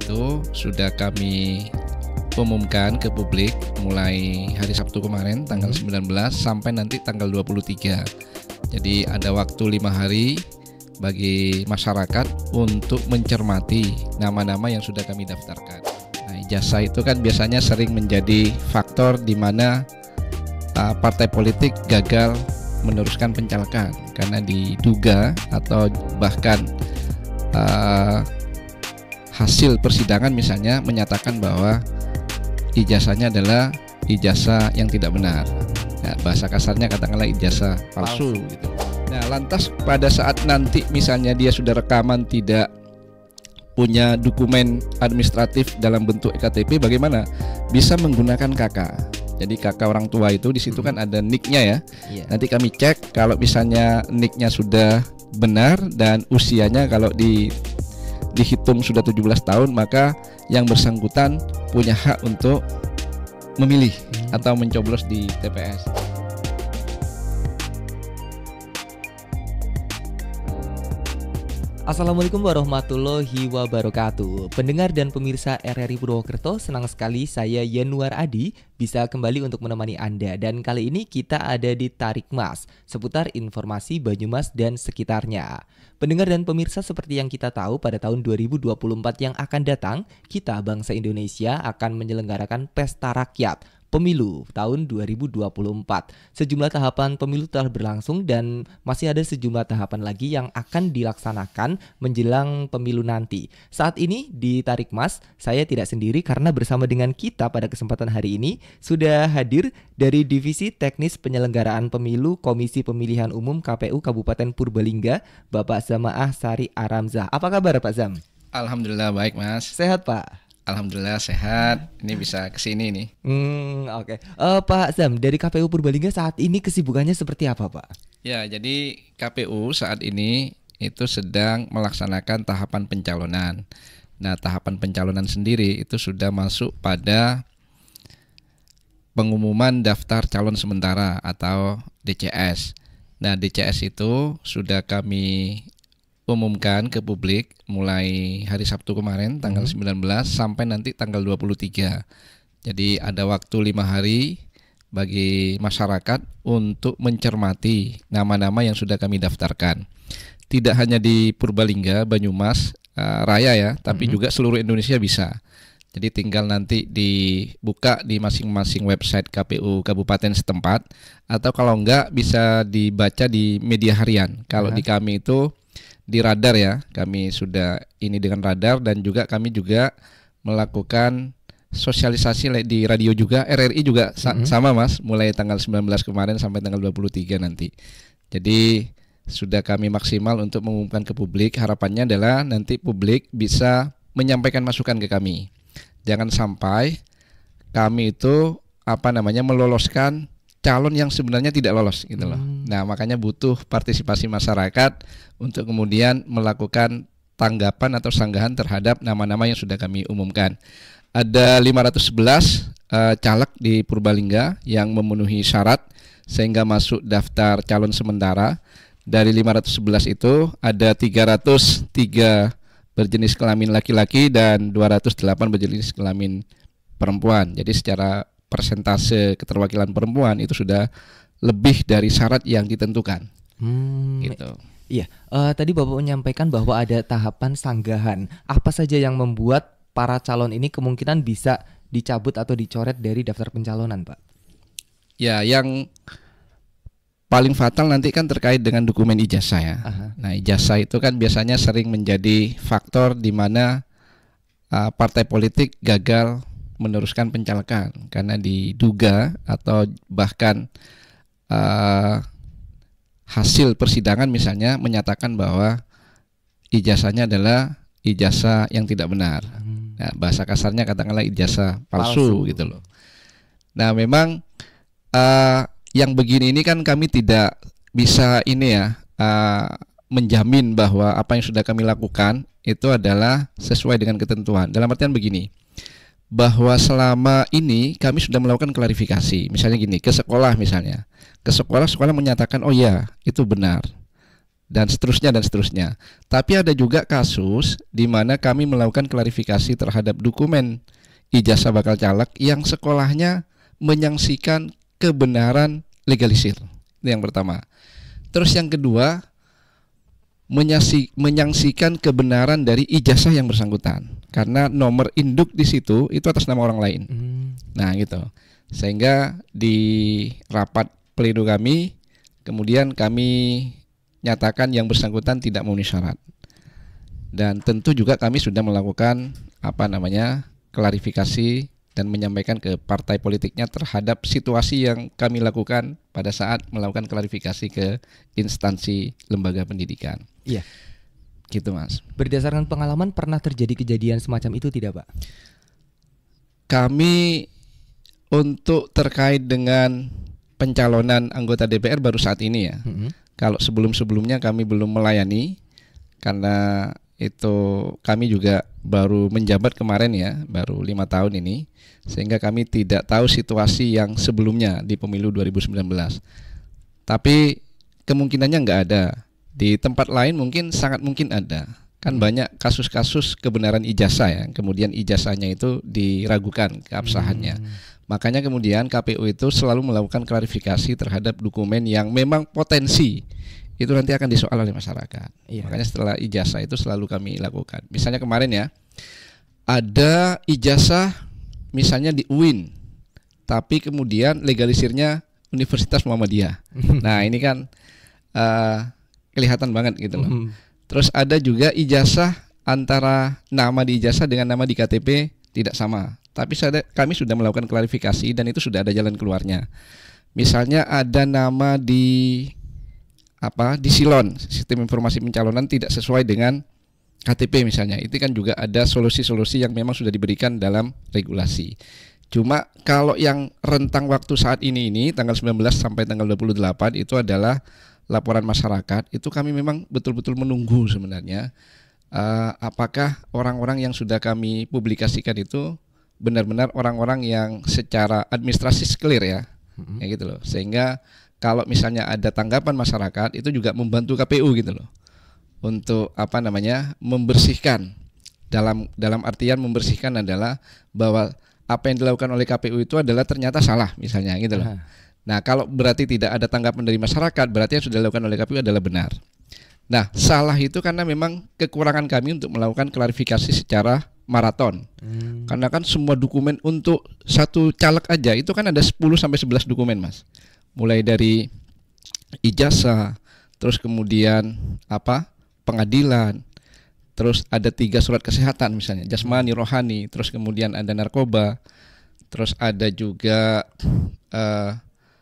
itu sudah kami umumkan ke publik mulai hari Sabtu kemarin tanggal 19 sampai nanti tanggal 23. Jadi ada waktu 5 hari bagi masyarakat untuk mencermati nama-nama yang sudah kami daftarkan. Nah, ijazah itu kan biasanya sering menjadi faktor di mana partai politik gagal meneruskan pencalekan karena diduga atau bahkan hasil persidangan misalnya menyatakan bahwa ijazahnya adalah ijazah yang tidak benar. Ya, bahasa kasarnya katakanlah ijazah palsu gitu. Nah, lantas pada saat nanti misalnya dia sudah rekaman tidak punya dokumen administratif dalam bentuk EKTP, bagaimana? Bisa menggunakan KK. Jadi KK orang tua itu di situ kan ada nicknya ya. Nanti kami cek kalau misalnya nicknya sudah benar dan usianya kalau dihitung sudah 17 tahun, maka yang bersangkutan punya hak untuk memilih atau mencoblos di TPS. Assalamualaikum warahmatullahi wabarakatuh. Pendengar dan pemirsa RRI Purwokerto, senang sekali saya Yanuar Adi bisa kembali untuk menemani Anda. Dan kali ini kita ada di Tarik Mas, seputar informasi Banyumas dan sekitarnya. Pendengar dan pemirsa, seperti yang kita tahu, pada tahun 2024 yang akan datang, kita bangsa Indonesia akan menyelenggarakan Pesta Rakyat Pemilu tahun 2024. Sejumlah tahapan pemilu telah berlangsung dan masih ada sejumlah tahapan lagi yang akan dilaksanakan menjelang pemilu nanti. Saat ini di Tarik Mas, saya tidak sendiri karena bersama dengan kita pada kesempatan hari ini sudah hadir dari Divisi Teknis Penyelenggaraan Pemilu Komisi Pemilihan Umum KPU Kabupaten Purbalingga, Bapak Zamaah Sari Aramzah. Apa kabar Pak Zam? Alhamdulillah baik Mas. Sehat Pak? Alhamdulillah sehat. Ini bisa kesini nih. Oke. Pak Zam, dari KPU Purbalingga saat ini kesibukannya seperti apa Pak? Ya, jadi KPU saat ini itu sedang melaksanakan tahapan pencalonan. Nah, tahapan pencalonan sendiri itu sudah masuk pada pengumuman daftar calon sementara atau DCS. Nah, DCS itu sudah kami umumkan ke publik mulai hari Sabtu kemarin tanggal 19 sampai nanti tanggal 23. Jadi ada waktu 5 hari bagi masyarakat untuk mencermati nama-nama yang sudah kami daftarkan. Tidak hanya di Purbalingga, Banyumas Raya ya, tapi juga seluruh Indonesia bisa. Jadi tinggal nanti dibuka di masing-masing website KPU kabupaten setempat, atau kalau enggak bisa dibaca di media harian. Kalau di kami itu di Radar ya, kami sudah ini dengan Radar, dan juga kami juga melakukan sosialisasi di radio juga, RRI juga sama Mas, mulai tanggal 19 kemarin sampai tanggal 23 nanti. Jadi sudah kami maksimal untuk mengumumkan ke publik. Harapannya adalah nanti publik bisa menyampaikan masukan ke kami. Jangan sampai kami itu meloloskan calon yang sebenarnya tidak lolos gitu loh. Nah, makanya butuh partisipasi masyarakat untuk kemudian melakukan tanggapan atau sanggahan terhadap nama-nama yang sudah kami umumkan. Ada 511 caleg di Purbalingga yang memenuhi syarat sehingga masuk daftar calon sementara. Dari 511 itu ada 303 berjenis kelamin laki-laki dan 208 berjenis kelamin perempuan. Jadi secara persentase keterwakilan perempuan itu sudah lebih dari syarat yang ditentukan. Gitu. Iya, tadi Bapak menyampaikan bahwa ada tahapan sanggahan. Apa saja yang membuat para calon ini kemungkinan bisa dicabut atau dicoret dari daftar pencalonan, Pak? Ya, yang paling fatal nanti kan terkait dengan dokumen ijazah ya. Nah, ijazah itu kan biasanya sering menjadi faktor di mana partai politik gagal meneruskan pencalekan karena diduga atau bahkan hasil persidangan misalnya menyatakan bahwa ijazahnya adalah ijazah yang tidak benar. Nah, bahasa kasarnya katakanlah ijazah palsu gitu loh. Nah, memang yang begini ini kan kami tidak bisa menjamin bahwa apa yang sudah kami lakukan itu adalah sesuai dengan ketentuan. Dalam artian begini, bahwa selama ini kami sudah melakukan klarifikasi. Misalnya gini, ke sekolah misalnya. Ke sekolah menyatakan oh ya, itu benar. dan seterusnya dan seterusnya. Tapi ada juga kasus di mana kami melakukan klarifikasi terhadap dokumen ijazah bakal caleg yang sekolahnya menyaksikan kebenaran legalisir. Itu yang pertama. Terus yang kedua, menyaksikan kebenaran dari ijazah yang bersangkutan. Karena nomor induk di situ itu atas nama orang lain. Nah, gitu. Sehingga di rapat pleno kami, kemudian kami nyatakan yang bersangkutan tidak memenuhi syarat. Dan tentu juga kami sudah melakukan klarifikasi dan menyampaikan ke partai politiknya terhadap situasi yang kami lakukan pada saat melakukan klarifikasi ke instansi lembaga pendidikan. Iya. Gitu, Mas. Berdasarkan pengalaman, pernah terjadi kejadian semacam itu tidak, Pak? Kami untuk terkait dengan pencalonan anggota DPR baru saat ini ya. Kalau sebelum-sebelumnya kami belum melayani, karena itu kami juga baru menjabat kemarin ya, baru 5 tahun ini, sehingga kami tidak tahu situasi yang sebelumnya di pemilu 2019. Tapi kemungkinannya nggak ada. Di tempat lain mungkin sangat mungkin ada. Kan banyak kasus-kasus kebenaran ijazah ya, kemudian ijazahnya itu diragukan keabsahannya. Makanya kemudian KPU itu selalu melakukan klarifikasi terhadap dokumen yang memang potensi itu nanti akan disoal oleh masyarakat. Iya. Makanya setelah ijazah itu selalu kami lakukan. Misalnya kemarin ya, ada ijazah misalnya di UIN, tapi kemudian legalisirnya Universitas Muhammadiyah. Nah, ini kan kelihatan banget gitu loh. Terus ada juga ijazah antara nama di ijazah dengan nama di KTP tidak sama. Tapi kami sudah melakukan klarifikasi dan itu sudah ada jalan keluarnya. Misalnya ada nama di Silon, sistem informasi pencalonan tidak sesuai dengan KTP misalnya. Itu kan juga ada solusi-solusi yang memang sudah diberikan dalam regulasi. Cuma kalau yang rentang waktu saat ini tanggal 19 sampai tanggal 28 itu adalah laporan masyarakat. Itu kami memang betul-betul menunggu sebenarnya apakah orang-orang yang sudah kami publikasikan itu benar-benar orang-orang yang secara administrasi clear ya, kayak gitu loh. Sehingga kalau misalnya ada tanggapan masyarakat itu juga membantu KPU gitu loh, untuk membersihkan. Dalam artian membersihkan adalah bahwa apa yang dilakukan oleh KPU itu adalah ternyata salah misalnya gitu loh. Nah, kalau berarti tidak ada tanggapan dari masyarakat, berarti yang sudah dilakukan oleh KPU adalah benar. Nah, salah itu karena memang kekurangan kami untuk melakukan klarifikasi secara maraton. Karena kan semua dokumen untuk satu caleg aja itu kan ada 10 sampai 11 dokumen, Mas. Mulai dari ijazah, terus kemudian pengadilan, terus ada 3 surat kesehatan misalnya, jasmani, rohani, terus kemudian ada narkoba, terus ada juga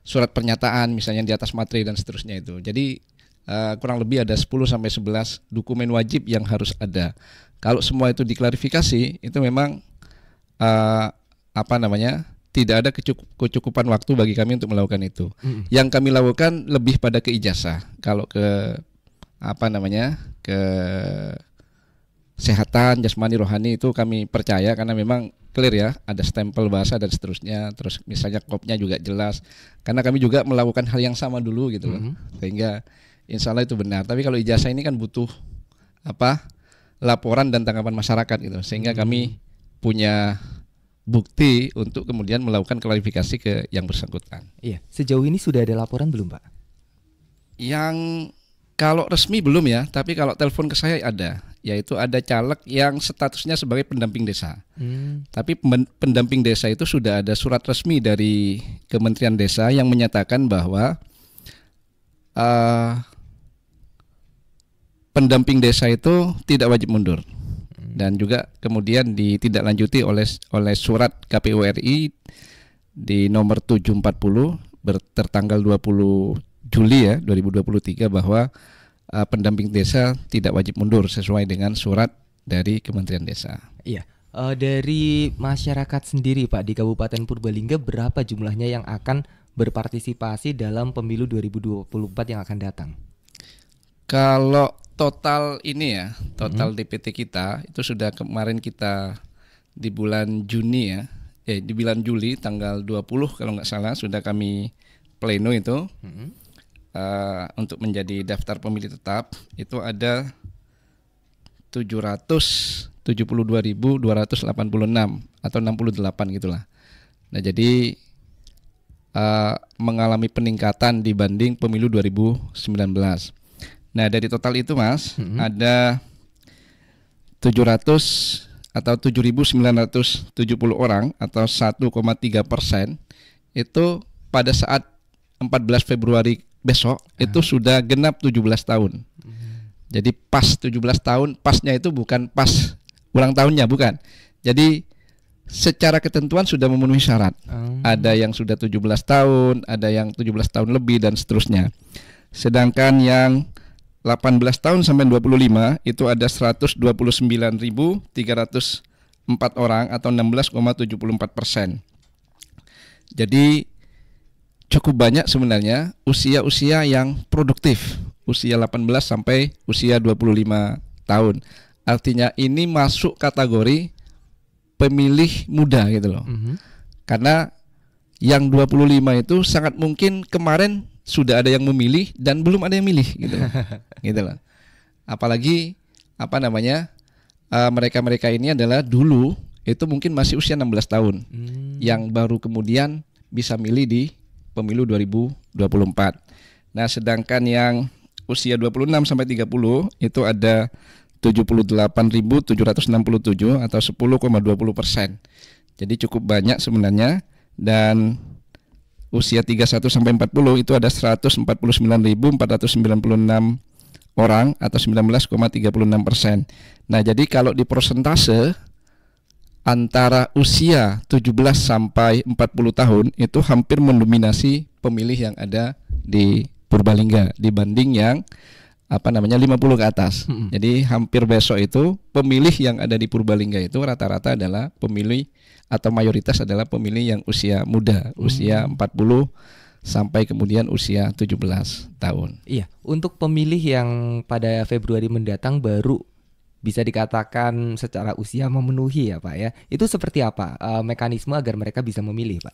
surat pernyataan misalnya di atas materi dan seterusnya itu. Jadi kurang lebih ada 10 sampai 11 dokumen wajib yang harus ada. Kalau semua itu diklarifikasi, itu memang tidak ada kecukupan waktu bagi kami untuk melakukan itu. Yang kami lakukan lebih pada ke ijazah. Kalau ke kesehatan, jasmani, rohani itu kami percaya karena memang clear ya, ada stempel bahasa dan seterusnya. Terus misalnya kopnya juga jelas. Karena kami juga melakukan hal yang sama dulu gitu loh. Sehingga insya Allah itu benar. Tapi kalau ijazah ini kan butuh laporan dan tanggapan masyarakat gitu. Sehingga kami punya bukti untuk kemudian melakukan klarifikasi ke yang bersangkutan. Iya. Sejauh ini sudah ada laporan belum, Pak? Yang kalau resmi belum ya, tapi kalau telepon ke saya ada, yaitu ada caleg yang statusnya sebagai pendamping desa. Tapi pendamping desa itu sudah ada surat resmi dari Kementerian Desa yang menyatakan bahwa pendamping desa itu tidak wajib mundur. Dan juga kemudian ditindaklanjuti oleh surat KPU RI di nomor 740 tertanggal 20 Juli ya 2023 bahwa pendamping desa tidak wajib mundur sesuai dengan surat dari Kementerian Desa. Iya. Dari masyarakat sendiri Pak di Kabupaten Purbalingga berapa jumlahnya yang akan berpartisipasi dalam pemilu 2024 yang akan datang? Kalau total ini ya, total DPT kita itu sudah kemarin kita di bulan Juni ya, di bulan Juli tanggal 20 kalau nggak salah sudah kami pleno itu. untuk menjadi daftar pemilih tetap itu ada 772.286 atau 68 gitulah. Nah, jadi mengalami peningkatan dibanding pemilu 2019. Nah, dari total itu Mas, ada 700 atau 7.970 orang atau 1,3% itu pada saat 14 Februari besok itu sudah genap 17 tahun. Jadi pas 17 tahun, pasnya itu bukan pas ulang tahunnya, bukan. Jadi secara ketentuan sudah memenuhi syarat. Ada yang sudah 17 tahun, ada yang 17 tahun lebih dan seterusnya. Sedangkan yang 18 tahun sampai 25 itu ada 129.304 orang atau 16,74%. Jadi cukup banyak sebenarnya usia-usia yang produktif, usia 18 sampai usia 25 tahun. Artinya ini masuk kategori pemilih muda gitu loh. Karena yang 25 itu sangat mungkin kemarin sudah ada yang memilih dan belum ada yang milih gitu loh. Gitu loh. Apalagi mereka-mereka ini adalah dulu itu mungkin masih usia 16 tahun. Yang baru kemudian bisa milih di pemilu 2024. Nah, sedangkan yang usia 26 sampai 30 itu ada 78.767 atau 10,20%. Jadi cukup banyak sebenarnya. Dan usia 31 sampai 40 itu ada 149.496 orang atau 19,36%. Nah, jadi kalau di persentase antara usia 17 sampai 40 tahun itu hampir mendominasi pemilih yang ada di Purbalingga dibanding yang 50 ke atas. Jadi hampir besok itu pemilih yang ada di Purbalingga itu rata-rata adalah pemilih atau mayoritas adalah pemilih yang usia muda, usia 40 sampai kemudian usia 17 tahun. Iya, untuk pemilih yang pada Februari mendatang baru bisa dikatakan secara usia memenuhi ya Pak ya. Itu seperti apa mekanisme agar mereka bisa memilih Pak?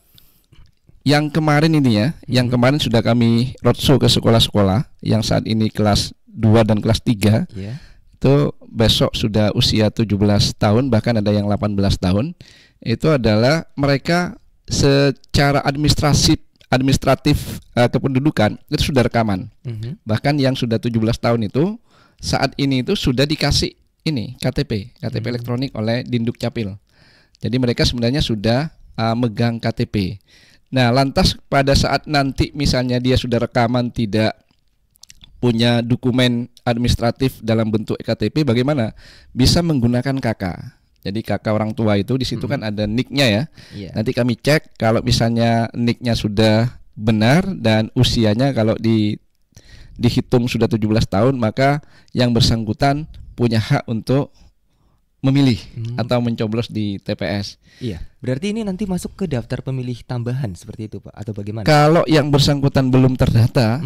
Yang kemarin ini ya, yang kemarin sudah kami roadshow ke sekolah-sekolah yang saat ini kelas 2 dan kelas 3. Itu besok sudah usia 17 tahun, bahkan ada yang 18 tahun. Itu adalah mereka secara administratif kependudukan itu sudah rekaman. Bahkan yang sudah 17 tahun itu saat ini itu sudah dikasih ini KTP elektronik oleh Dinduk Capil. Jadi mereka sebenarnya sudah megang KTP. Nah, lantas pada saat nanti misalnya dia sudah rekaman tidak punya dokumen administratif dalam bentuk KTP, bagaimana? Bisa menggunakan KK. Jadi KK orang tua itu di situ kan ada nicknya ya. Nanti kami cek kalau misalnya nicknya sudah benar dan usianya kalau dihitung sudah 17 tahun, maka yang bersangkutan punya hak untuk memilih atau mencoblos di TPS. Iya. Berarti ini nanti masuk ke daftar pemilih tambahan seperti itu Pak atau bagaimana? Kalau yang bersangkutan belum terdata,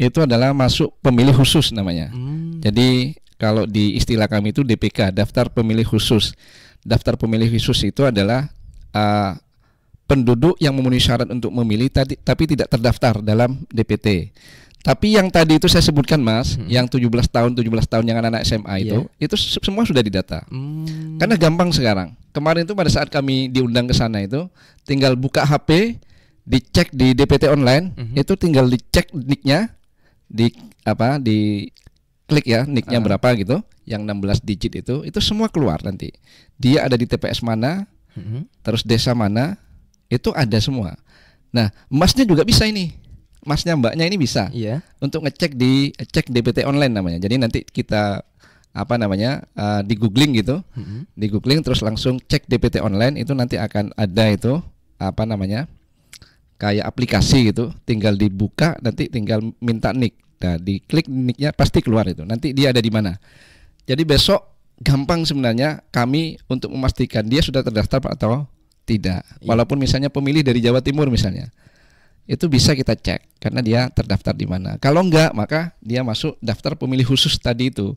itu adalah masuk pemilih khusus namanya. Jadi kalau di istilah kami itu DPK, daftar pemilih khusus. Daftar pemilih khusus itu adalah penduduk yang memenuhi syarat untuk memilih tapi tidak terdaftar dalam DPT. Tapi yang tadi itu saya sebutkan Mas, yang 17 tahun yang anak-anak SMA itu semua sudah didata. Karena gampang sekarang. Kemarin itu pada saat kami diundang ke sana itu tinggal buka HP, dicek di DPT online, itu tinggal dicek nicknya, klik ya nicknya berapa gitu, yang 16 digit itu semua keluar nanti. Dia ada di TPS mana, terus desa mana, itu ada semua. Nah, Masnya juga bisa ini. Masnya mbaknya ini bisa untuk ngecek cek DPT online namanya. Jadi nanti kita di googling gitu, di googling terus langsung cek DPT online itu nanti akan ada itu kayak aplikasi gitu, tinggal dibuka nanti tinggal minta nick. Nah, diklik nicknya pasti keluar itu. Nanti dia ada di mana. Jadi besok gampang sebenarnya kami untuk memastikan dia sudah terdaftar atau tidak. Walaupun misalnya pemilih dari Jawa Timur misalnya, itu bisa kita cek karena dia terdaftar di mana. Kalau enggak, maka dia masuk daftar pemilih khusus tadi itu.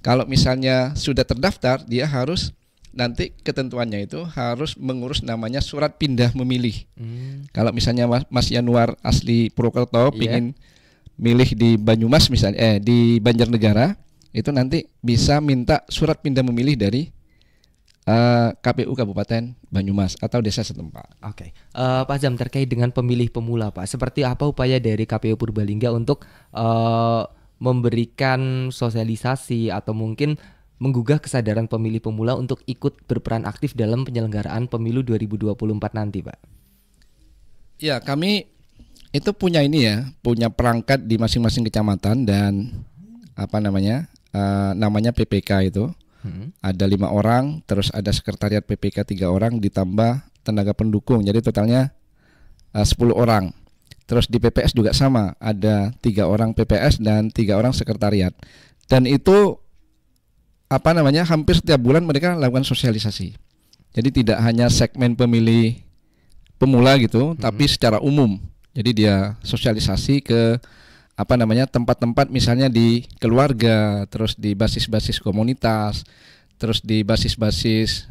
Kalau misalnya sudah terdaftar, dia harus nanti ketentuannya itu harus mengurus namanya surat pindah memilih. Kalau misalnya Mas Yanuar asli Purwokerto ingin milih di Banyumas misalnya, di Banjarnegara, itu nanti bisa minta surat pindah memilih dari KPU Kabupaten Banyumas atau desa setempat. Oke, Pak Azam, terkait dengan pemilih pemula, Pak, seperti apa upaya dari KPU Purbalingga untuk memberikan sosialisasi atau mungkin menggugah kesadaran pemilih pemula untuk ikut berperan aktif dalam penyelenggaraan pemilu 2024 nanti, Pak? Ya, kami itu punya punya perangkat di masing-masing kecamatan dan namanya PPK itu. Ada 5 orang, terus ada sekretariat PPK 3 orang, ditambah tenaga pendukung, jadi totalnya 10 orang. Terus di PPS juga sama, ada 3 orang PPS dan 3 orang sekretariat. Dan itu hampir setiap bulan mereka lakukan sosialisasi. Jadi tidak hanya segmen pemilih pemula gitu, tapi secara umum. Jadi dia sosialisasi ke tempat-tempat misalnya di keluarga, terus di basis-basis komunitas, terus di basis-basis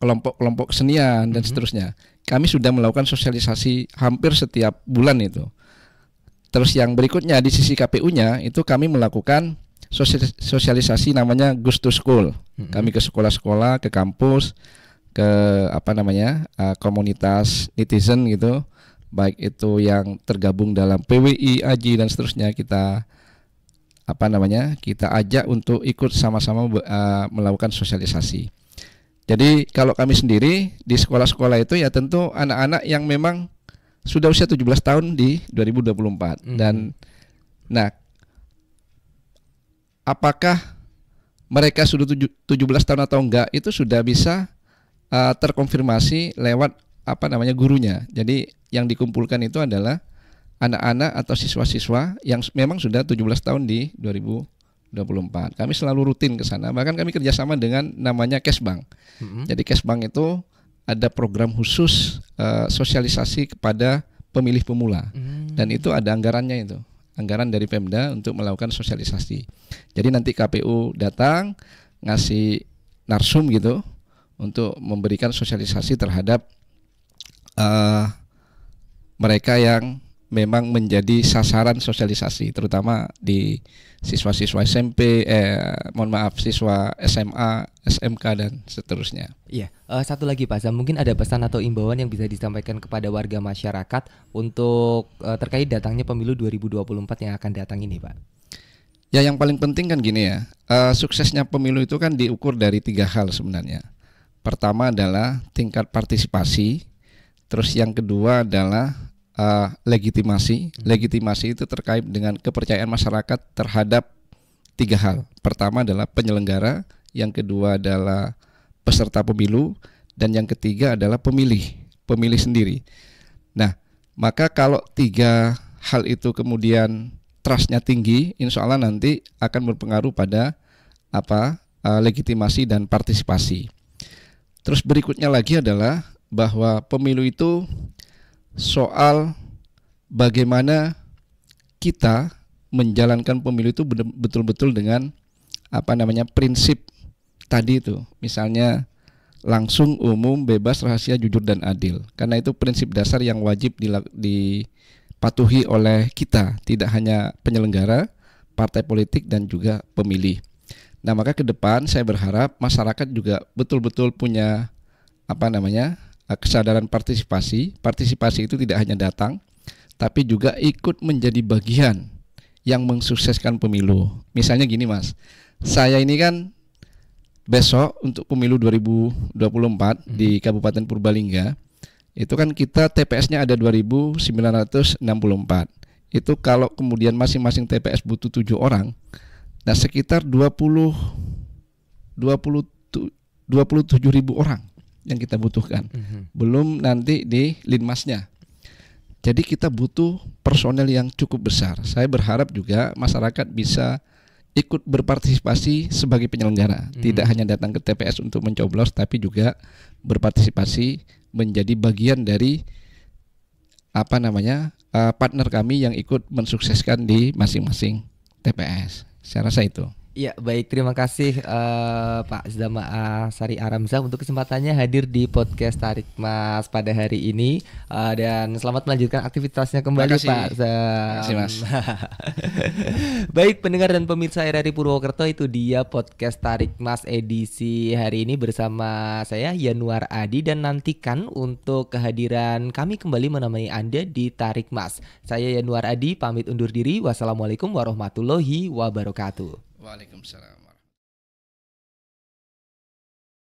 kelompok-kelompok kesenian dan seterusnya. Kami sudah melakukan sosialisasi hampir setiap bulan itu. Terus yang berikutnya di sisi KPU-nya itu kami melakukan sosialisasi namanya Goes to School. Kami ke sekolah-sekolah, ke kampus, ke komunitas netizen gitu. Baik itu yang tergabung dalam PWI, AJI dan seterusnya, kita kita ajak untuk ikut sama-sama melakukan sosialisasi. Jadi kalau kami sendiri di sekolah-sekolah itu ya tentu anak-anak yang memang sudah usia 17 tahun di 2024. Dan apakah mereka sudah 17 tahun atau enggak itu sudah bisa terkonfirmasi lewat gurunya. Jadi yang dikumpulkan itu adalah anak-anak atau siswa-siswa yang memang sudah 17 tahun di 2024. Kami selalu rutin ke sana. Bahkan kami kerjasama dengan namanya Kesbang. Jadi Kesbang itu ada program khusus sosialisasi kepada pemilih pemula. Dan itu ada anggarannya itu. Anggaran dari Pemda untuk melakukan sosialisasi. Jadi nanti KPU datang ngasih narsum gitu untuk memberikan sosialisasi terhadap mereka yang memang menjadi sasaran sosialisasi, terutama di siswa-siswa SMP, siswa SMA, SMK dan seterusnya. Iya, satu lagi Pak Azam, mungkin ada pesan atau imbauan yang bisa disampaikan kepada warga masyarakat untuk terkait datangnya pemilu 2024 yang akan datang ini, Pak. Ya, yang paling penting kan gini ya, suksesnya pemilu itu kan diukur dari 3 hal sebenarnya. Pertama adalah tingkat partisipasi. Terus yang kedua adalah legitimasi. Legitimasi itu terkait dengan kepercayaan masyarakat terhadap 3 hal. Pertama adalah penyelenggara, yang kedua adalah peserta pemilu, dan yang ketiga adalah pemilih sendiri. Nah, maka kalau 3 hal itu kemudian trustnya tinggi, insya Allah nanti akan berpengaruh pada legitimasi dan partisipasi. Terus berikutnya lagi adalah bahwa pemilu itu soal bagaimana kita menjalankan pemilu itu betul-betul dengan prinsip tadi itu, misalnya langsung, umum, bebas, rahasia, jujur dan adil. Karena itu prinsip dasar yang wajib dipatuhi oleh kita, tidak hanya penyelenggara, partai politik dan juga pemilih. Nah, maka ke depan saya berharap masyarakat juga betul-betul punya kesadaran partisipasi. Partisipasi itu tidak hanya datang, tapi juga ikut menjadi bagian yang mensukseskan pemilu. Misalnya gini Mas, saya ini kan besok untuk pemilu 2024 di Kabupaten Purbalingga, itu kan kita TPS-nya ada 2.964. Itu kalau kemudian masing-masing TPS butuh 7 orang, nah sekitar 27.000 orang yang kita butuhkan. Belum nanti di Linmasnya. Jadi kita butuh personel yang cukup besar. Saya berharap juga masyarakat bisa ikut berpartisipasi sebagai penyelenggara. Tidak hanya datang ke TPS untuk mencoblos, tapi juga berpartisipasi menjadi bagian dari partner kami yang ikut mensukseskan di masing-masing TPS. Saya rasa itu. Ya, baik. Terima kasih Pak Zama Sari Aramza untuk kesempatannya hadir di podcast Tarik Mas pada hari ini. Dan selamat melanjutkan aktivitasnya kembali, Makasih. Pak Makasih, Mas. Baik, pendengar dan pemirsa RRI Purwokerto, itu dia podcast Tarik Mas edisi hari ini bersama saya Yanuar Adi, dan nantikan untuk kehadiran kami kembali menemani Anda di Tarik Mas. Saya Yanuar Adi pamit undur diri. Wassalamualaikum warahmatullahi wabarakatuh. Waalaikumsalam.